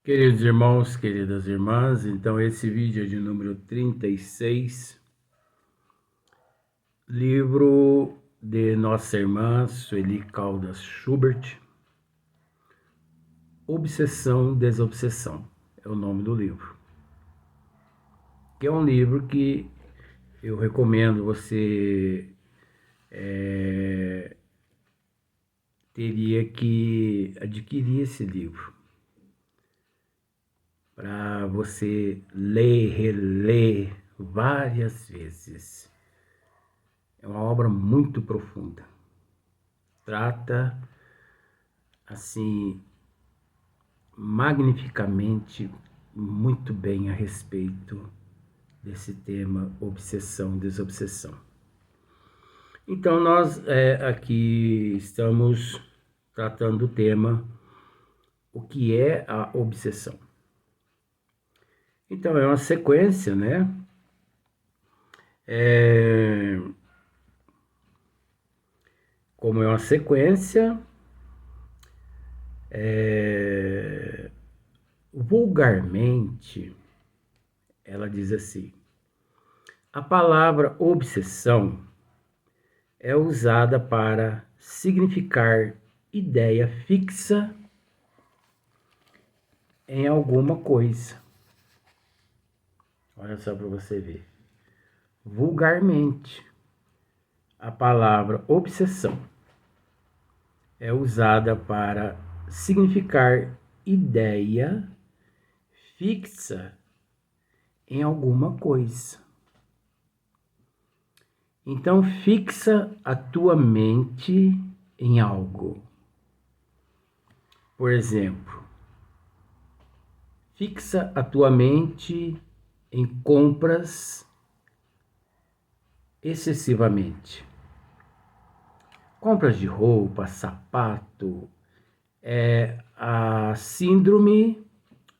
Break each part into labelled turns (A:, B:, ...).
A: Queridos irmãos, queridas irmãs, então esse vídeo é de número 36, livro de nossa irmã Sueli Caldas Schubert, Obsessão, Desobsessão, é o nome do livro. Que é um livro que eu recomendo você teria que adquirir esse livro para você ler, reler várias vezes. É uma obra muito profunda. Trata, assim, magnificamente, muito bem a respeito desse tema obsessão, desobsessão. Então, nós aqui estamos tratando do tema o que é a obsessão. Então, é uma sequência, né? Como é uma sequência, vulgarmente, ela diz assim: a palavra obsessão é usada para significar ideia fixa em alguma coisa. Olha só para você ver. Vulgarmente, a palavra obsessão é usada para significar ideia fixa em alguma coisa. Então, fixa a tua mente em algo. Por exemplo, fixa a tua mente em compras excessivamente. Compras de roupa, sapato, a síndrome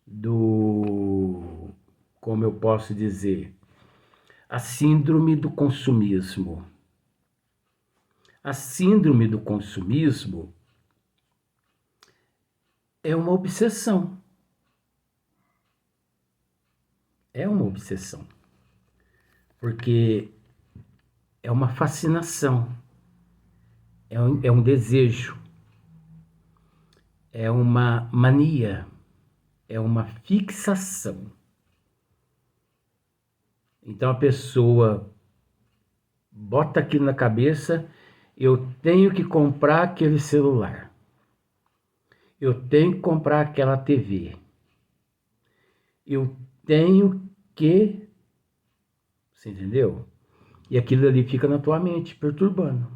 A: do, como eu posso dizer, a síndrome do consumismo. A síndrome do consumismo é uma obsessão. É uma obsessão. Porque é uma fascinação. É um desejo. É uma mania. É uma fixação. Então a pessoa bota aquilo na cabeça: eu tenho que comprar aquele celular. Eu tenho que comprar aquela TV. Eu tenho que... Você entendeu? E aquilo ali fica na tua mente, perturbando.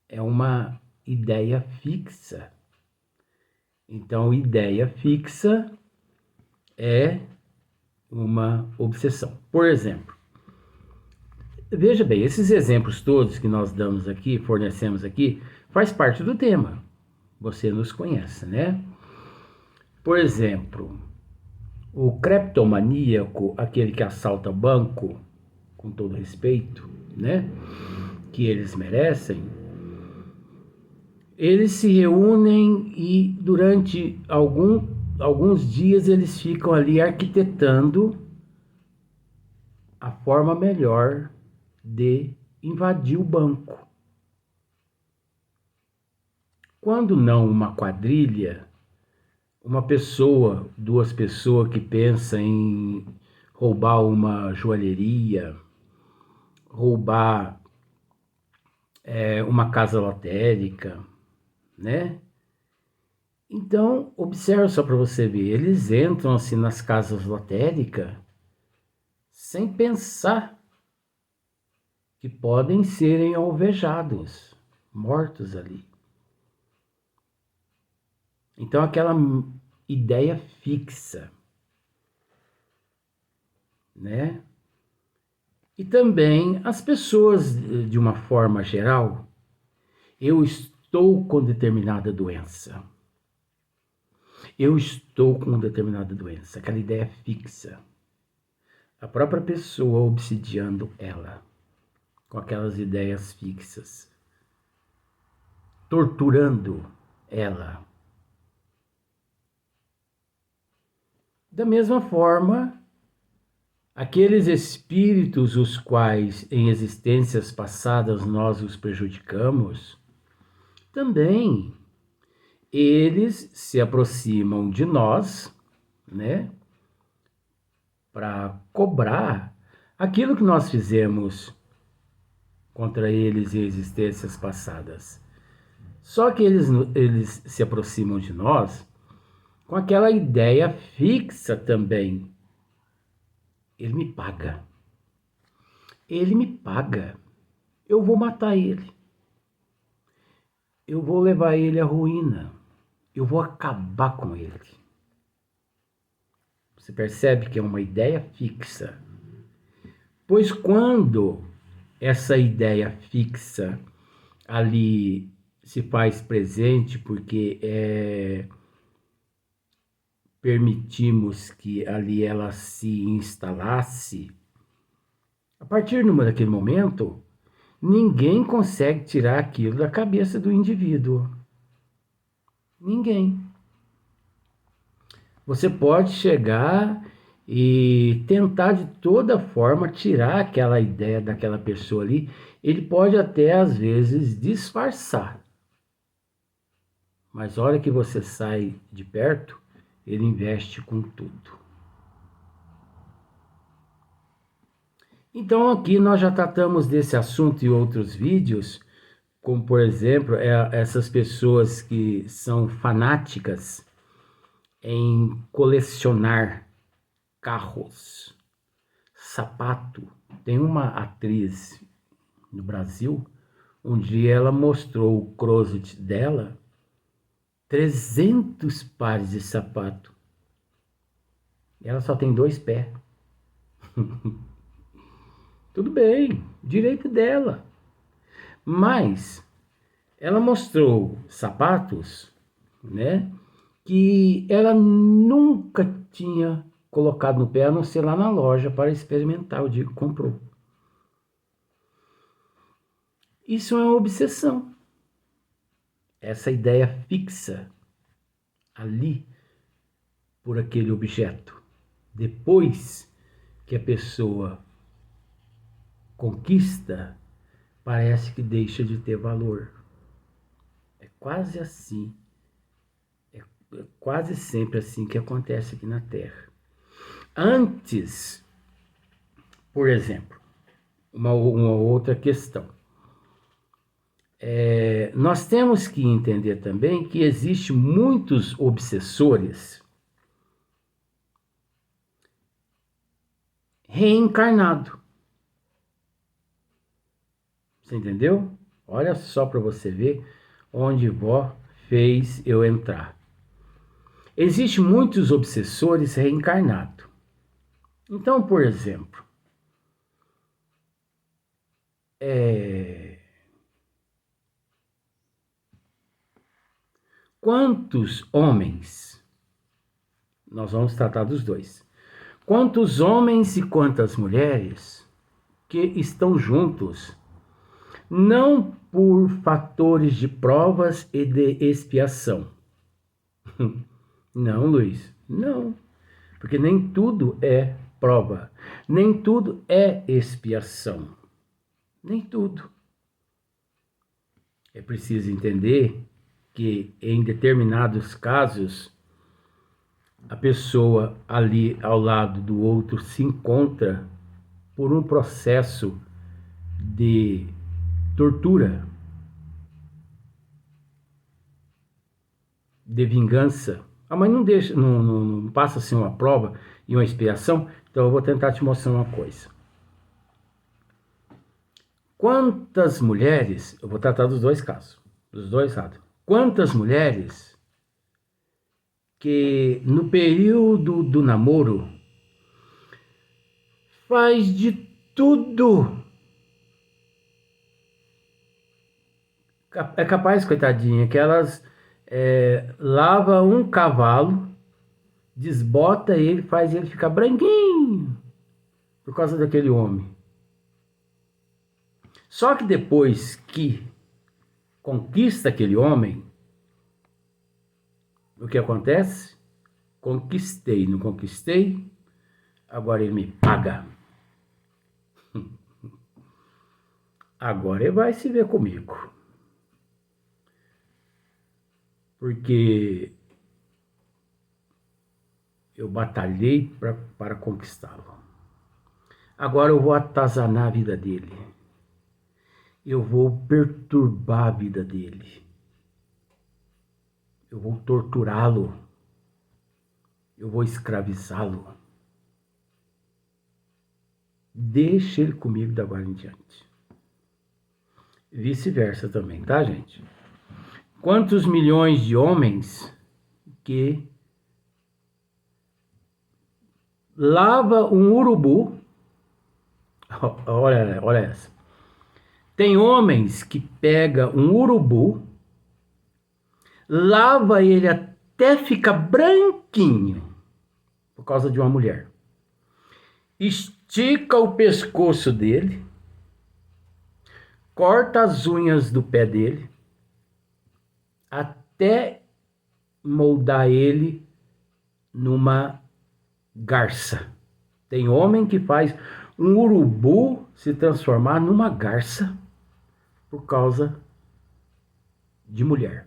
A: É uma ideia fixa. Então, ideia fixa é uma obsessão. Por exemplo, veja bem, esses exemplos todos que nós damos aqui, fornecemos aqui, faz parte do tema. Você nos conhece, né? Por exemplo, o creptomaníaco, aquele que assalta banco, com todo respeito, né? Que eles merecem, eles se reúnem e durante alguns dias eles ficam ali arquitetando a forma melhor de invadir o banco. Quando não uma quadrilha, uma pessoa, duas pessoas que pensam em roubar uma joalheria, roubar uma casa lotérica, né? Então, observa só para você ver, eles entram assim nas casas lotéricas sem pensar que podem serem alvejados, mortos ali. Então, aquela ideia fixa, né? E também as pessoas, de uma forma geral, eu estou com determinada doença. Eu estou com determinada doença, aquela ideia fixa. A própria pessoa obsidiando ela, com aquelas ideias fixas, torturando ela. Da mesma forma, aqueles espíritos os quais em existências passadas nós os prejudicamos, também eles se aproximam de nós, né, para cobrar aquilo que nós fizemos contra eles em existências passadas. Só que eles se aproximam de nós com aquela ideia fixa também. Ele me paga. Ele me paga. Eu vou matar ele. Eu vou levar ele à ruína. Eu vou acabar com ele. Você percebe que é uma ideia fixa. Pois quando essa ideia fixa ali se faz presente, porque permitimos que ali ela se instalasse, a partir daquele momento, ninguém consegue tirar aquilo da cabeça do indivíduo. Ninguém. Você pode chegar e tentar de toda forma tirar aquela ideia daquela pessoa ali. Ele pode até às vezes disfarçar. Mas a hora que você sai de perto, ele investe com tudo. Então aqui nós já tratamos desse assunto em outros vídeos, como por exemplo, essas pessoas que são fanáticas em colecionar carros, sapato. Tem uma atriz no Brasil, um dia ela mostrou o closet dela, 300 pares de sapato. Ela só tem 2 pés. Tudo bem, direito dela. Mas ela mostrou sapatos, né, que ela nunca tinha colocado no pé, a não ser lá na loja para experimentar. O dia que comprou. Isso é uma obsessão. Essa ideia fixa ali por aquele objeto. Depois que a pessoa conquista, parece que deixa de ter valor. É quase assim. É quase sempre assim que acontece aqui na Terra. Antes, por exemplo, uma outra questão. Nós temos que entender também que existem muitos obsessores reencarnados. Você entendeu? Olha só para você ver onde vó fez eu entrar. Existem muitos obsessores reencarnados. Então, por exemplo, quantos homens, nós vamos tratar dos dois, quantos homens e quantas mulheres que estão juntos, não por fatores de provas e de expiação. Não, Luiz, não. Porque nem tudo é prova, nem tudo é expiação. Nem tudo. É preciso entender que em determinados casos, a pessoa ali ao lado do outro se encontra por um processo de tortura, de vingança. Mas não deixa, não passa assim uma prova e uma expiação. Então eu vou tentar te mostrar uma coisa. Quantas mulheres, eu vou tratar dos dois casos, dos dois lados. Quantas mulheres que no período do namoro faz de tudo. É capaz, coitadinha, que elas lava um cavalo, desbota ele, faz ele ficar branquinho por causa daquele homem. Só que depois que conquista aquele homem, o que acontece? conquistei, não conquistei, agora ele me paga. Agora ele vai se ver comigo. Porque eu batalhei para conquistá-lo. Agora eu vou atazanar a vida dele. Eu vou perturbar a vida dele. Eu vou torturá-lo. Eu vou escravizá-lo. Deixa ele comigo da agora em diante. Vice-versa também, tá, gente? Quantos milhões de homens que lava um urubu? Olha essa. Tem homens que pega um urubu, lava ele até ficar branquinho por causa de uma mulher. Estica o pescoço dele, corta as unhas do pé dele, até moldar ele numa garça. Tem homem que faz um urubu se transformar numa garça por causa de mulher.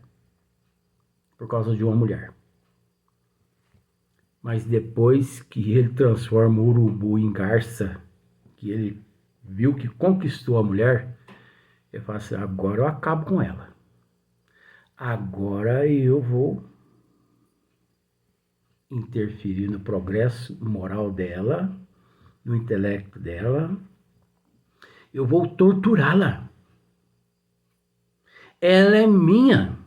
A: Por causa de uma mulher. Mas depois que ele transforma o urubu em garça, que ele viu que conquistou a mulher, ele fala assim, agora eu acabo com ela. Agora eu vou interferir no progresso moral dela, no intelecto dela. Eu vou torturá-la. Ela é minha.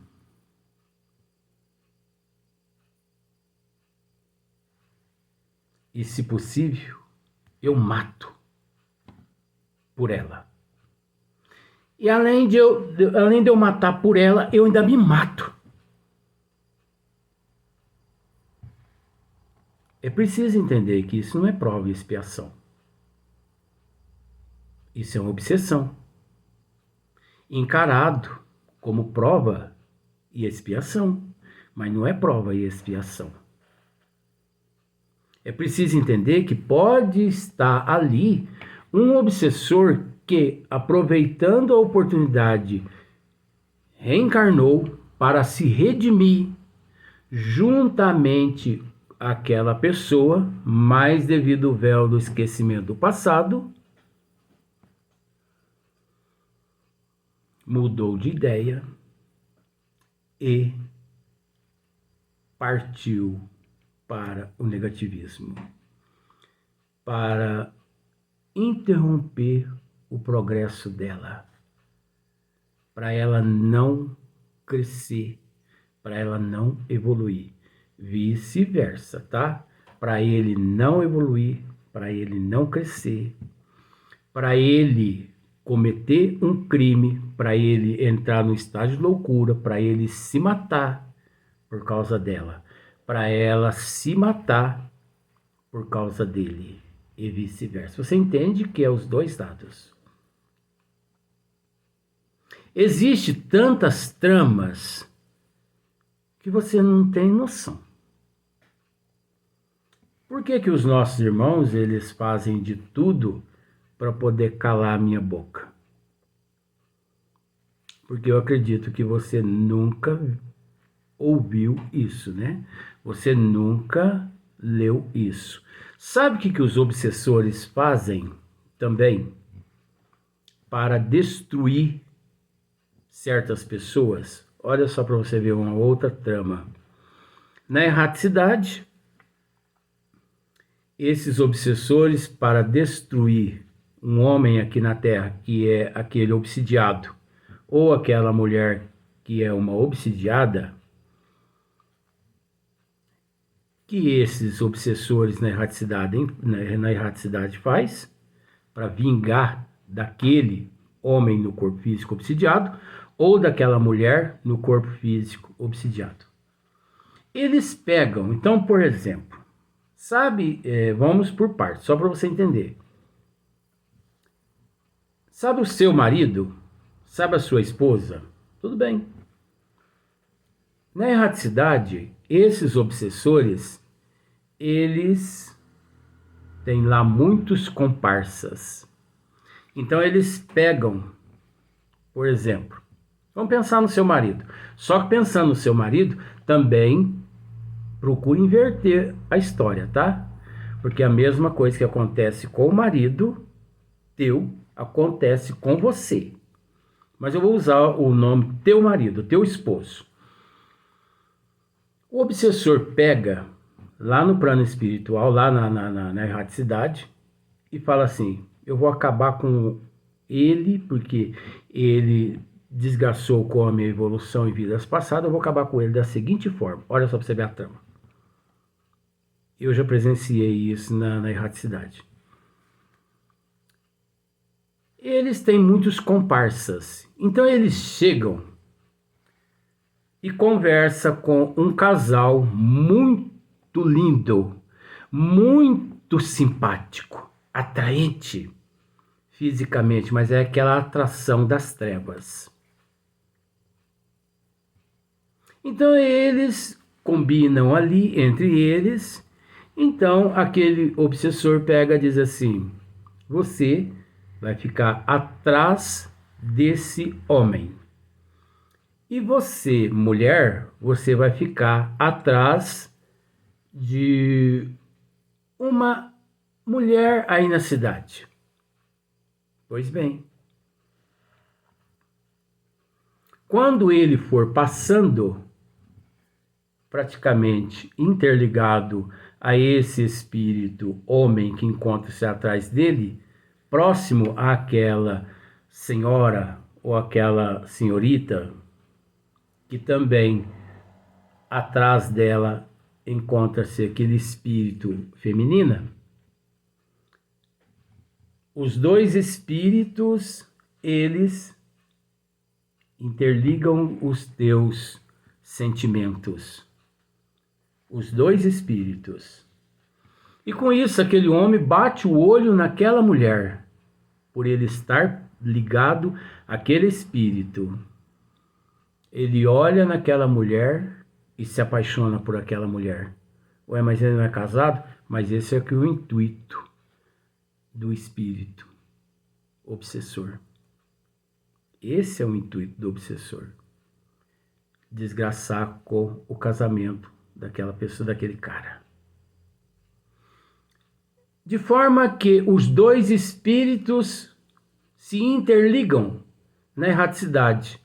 A: E, se possível, eu mato por ela. E além de eu matar por ela, eu ainda me mato. É preciso entender que isso não é prova e expiação. Isso é uma obsessão. Encarado como prova e expiação, mas não é prova e expiação. É preciso entender que pode estar ali um obsessor que, aproveitando a oportunidade, reencarnou para se redimir juntamente àquela pessoa, mas devido ao véu do esquecimento do passado, mudou de ideia e partiu para o negativismo, para interromper o progresso dela, para ela não crescer, para ela não evoluir. Vice-versa, tá? Para ele não evoluir, para ele não crescer, para ele cometer um crime, para ele entrar no estágio de loucura, para ele se matar por causa dela, para ela se matar por causa dele, e vice-versa. Você entende que é os dois lados. Existem tantas tramas que você não tem noção. Por que que os nossos irmãos, eles fazem de tudo para poder calar a minha boca? Porque eu acredito que você nunca ouviu isso, né? Você nunca leu isso. Sabe o que os obsessores fazem também para destruir certas pessoas? Olha só para você ver uma outra trama. Na erraticidade, esses obsessores, para destruir um homem aqui na Terra, que é aquele obsidiado, ou aquela mulher que é uma obsidiada, que esses obsessores na erraticidade faz, para vingar daquele homem no corpo físico obsidiado, ou daquela mulher no corpo físico obsidiado. Eles pegam, então, por exemplo, sabe, vamos por partes, só para você entender. Sabe o seu marido? Sabe a sua esposa? Tudo bem. Na erraticidade, esses obsessores, eles têm lá muitos comparsas. Então eles pegam, por exemplo, vamos pensar no seu marido. Só que pensando no seu marido, também procure inverter a história, tá? Porque a mesma coisa que acontece com o marido teu, acontece com você. Mas eu vou usar o nome teu marido, teu esposo. O obsessor pega lá no plano espiritual, lá na erraticidade, e fala assim: eu vou acabar com ele, porque ele desgastou com a minha evolução em vidas passadas, eu vou acabar com ele da seguinte forma. Olha só para você ver a trama. Eu já presenciei isso na erraticidade. Eles têm muitos comparsas. Então eles chegam e conversam com um casal muito lindo, muito simpático, atraente fisicamente, mas é aquela atração das trevas. Então eles combinam ali entre eles. Então aquele obsessor pega e diz assim: você vai ficar atrás desse homem. E você, mulher, você vai ficar atrás de uma mulher aí na cidade. Pois bem, quando ele for passando, praticamente interligado a esse espírito homem que encontra-se atrás dele, próximo àquela senhora ou aquela senhorita, que também atrás dela encontra-se aquele espírito feminina, os dois espíritos, eles interligam os teus sentimentos. Os dois espíritos. E com isso, aquele homem bate o olho naquela mulher, por ele estar ligado àquele espírito. Ele olha naquela mulher e se apaixona por aquela mulher. Ué, mas ele não é casado? Mas esse é que é o intuito do espírito obsessor. Esse é o intuito do obsessor. Desgraçar com o casamento daquela pessoa, daquele cara. De forma que os dois espíritos se interligam na erraticidade.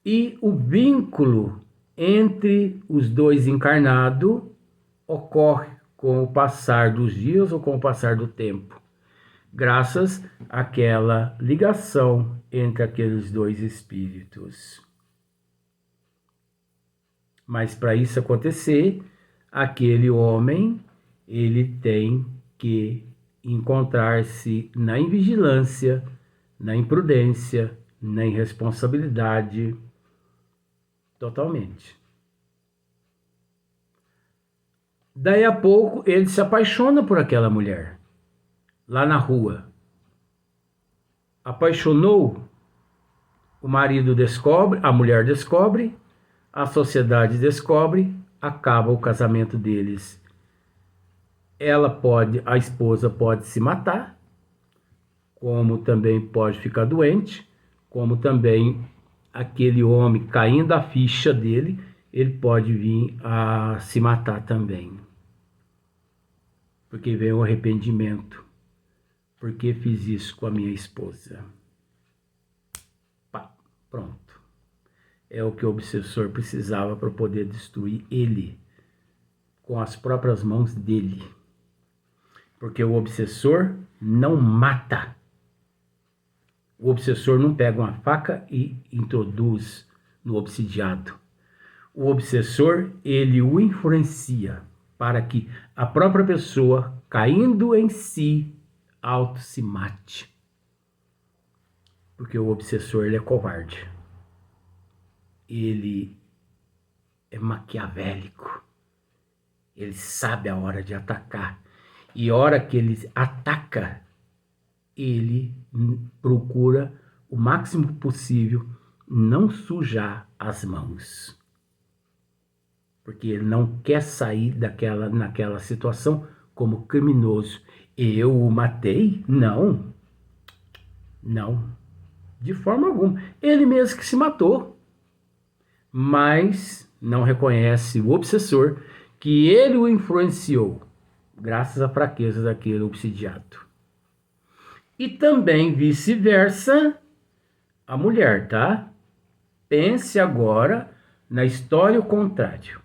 A: E o vínculo entre os dois encarnados ocorre com o passar dos dias ou com o passar do tempo, graças àquela ligação entre aqueles dois espíritos. Mas para isso acontecer, aquele homem, ele tem que encontrar-se na invigilância, na imprudência, na irresponsabilidade, totalmente. Daí a pouco ele se apaixona por aquela mulher, lá na rua. Apaixonou, o marido descobre, a mulher descobre, a sociedade descobre, acaba o casamento deles. A esposa pode se matar, como também pode ficar doente, como também aquele homem caindo a ficha dele, ele pode vir a se matar também. Porque vem o arrependimento. Por que fiz isso com a minha esposa? Pá, pronto. É o que o obsessor precisava para poder destruir ele, com as próprias mãos dele. Porque o obsessor não mata. O obsessor não pega uma faca e introduz no obsidiado. O obsessor, ele o influencia para que a própria pessoa, caindo em si, auto se mate. Porque o obsessor, ele é covarde. Ele é maquiavélico. Ele sabe a hora de atacar. E a hora que ele ataca, ele procura o máximo possível não sujar as mãos. porque ele não quer sair naquela situação como criminoso. Eu o matei? Não, não, de forma alguma. Ele mesmo que se matou, mas não reconhece o obsessor que ele o influenciou, graças à fraqueza daquele obsidiado. E também vice-versa a mulher, tá? Pense agora na história ao contrário.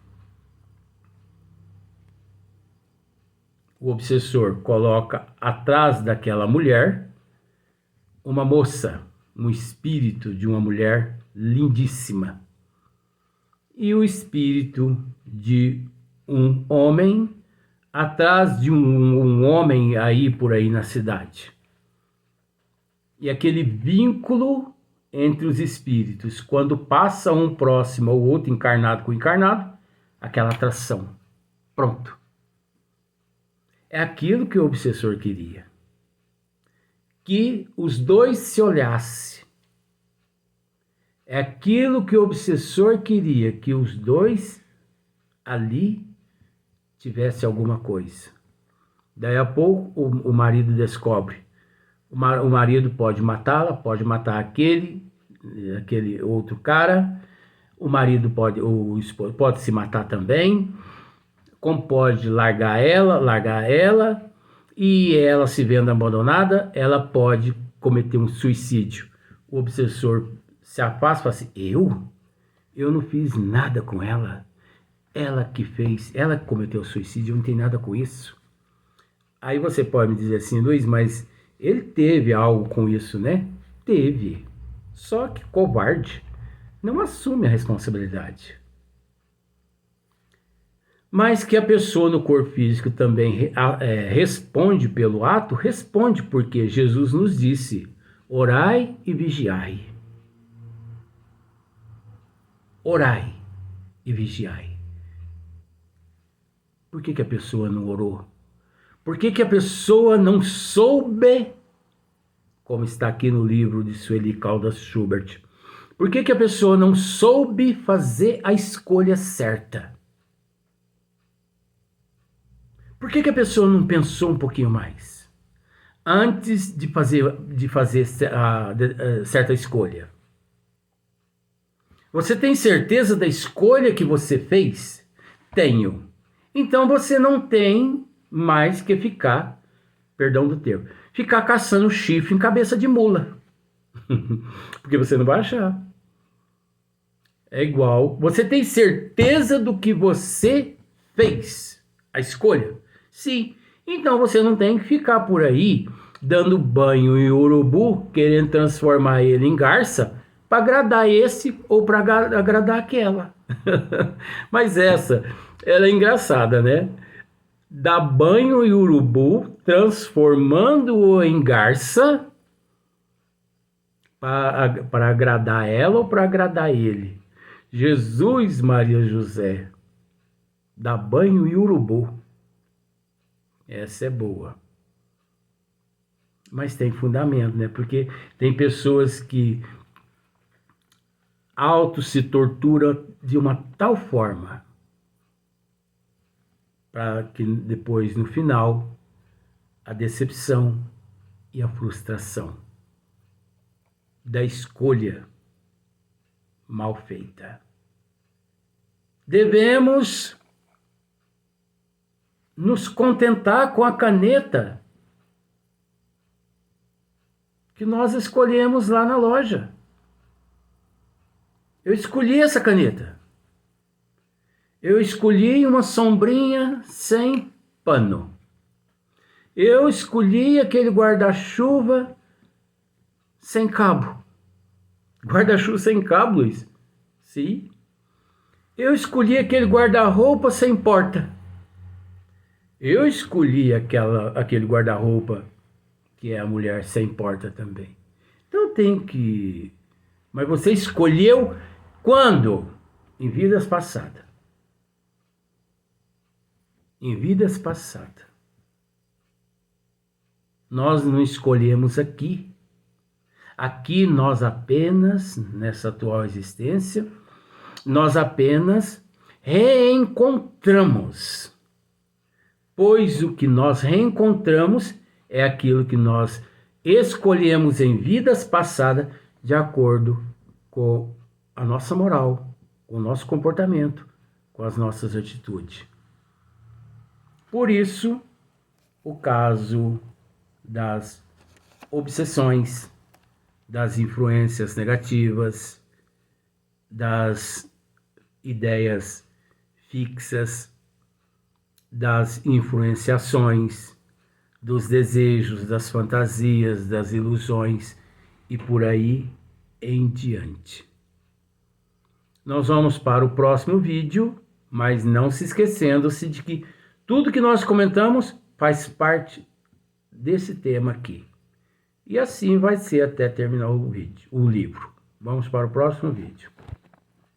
A: O obsessor coloca atrás daquela mulher uma moça, um espírito de uma mulher lindíssima. E o espírito de um homem atrás de um homem aí por aí na cidade. E aquele vínculo entre os espíritos, quando passa um próximo ao outro, encarnado com encarnado, aquela atração. Pronto. É aquilo que o obsessor queria. Que os dois se olhassem. É aquilo que o obsessor queria, que os dois ali tivessem alguma coisa. Daí a pouco o marido descobre. O marido pode matá-la, pode matar aquele outro cara. O marido o esposo pode se matar também. Como pode largar ela, e ela se vendo abandonada, ela pode cometer um suicídio. O obsessor se afasta e fala assim, eu não fiz nada com ela. Ela que fez, ela que cometeu suicídio, eu não tenho nada com isso. Aí você pode me dizer assim, Luiz, mas ele teve algo com isso, né? Teve. Só que covarde não assume a responsabilidade. Mas que a pessoa no corpo físico também responde pelo ato, responde porque Jesus nos disse, orai e vigiai. Orai e vigiai. Por que a pessoa não orou? Por que a pessoa não soube, como está aqui no livro de Sueli Caldas Schubert, por que a pessoa não soube fazer a escolha certa? Por que a pessoa não pensou um pouquinho mais antes de fazer certa escolha? Você tem certeza da escolha que você fez? Tenho. Então você não tem mais que ficar, perdão do termo, ficar caçando chifre em cabeça de mula. Porque você não vai achar. É igual. Você tem certeza do que você fez? A escolha? Sim. Então você não tem que ficar por aí dando banho em urubu, querendo transformar ele em garça, para agradar esse ou para agradar aquela. Mas ela é engraçada, né? Dá banho em urubu, transformando-o em garça, para agradar ela ou para agradar ele. Jesus, Maria, José, dá banho em urubu. Essa é boa. Mas tem fundamento, né? Porque tem pessoas que se torturam de uma tal forma para que depois, no final, a decepção e a frustração da escolha mal feita. Devemos nos contentar com a caneta que nós escolhemos lá na loja. Eu escolhi essa caneta. Eu escolhi uma sombrinha sem pano. Eu escolhi aquele guarda-chuva sem cabo. Guarda-chuva sem cabo, Luiz? Sim. Eu escolhi aquele guarda-roupa sem porta. Eu escolhi aquele guarda-roupa que é a mulher sem porta também. Então tem que... Mas você escolheu quando? Em vidas passadas. Em vidas passadas. Nós não escolhemos aqui. Aqui nós apenas, nessa atual existência, nós apenas reencontramos. Pois o que nós reencontramos é aquilo que nós escolhemos em vidas passadas de acordo com a nossa moral, com o nosso comportamento, com as nossas atitudes. Por isso, o caso das obsessões, das influências negativas, das ideias fixas, das influenciações, dos desejos, das fantasias, das ilusões e por aí em diante. Nós vamos para o próximo vídeo, mas não se esquecendo-se de que tudo que nós comentamos faz parte desse tema aqui. E assim vai ser até terminar o vídeo, o livro. Vamos para o próximo vídeo.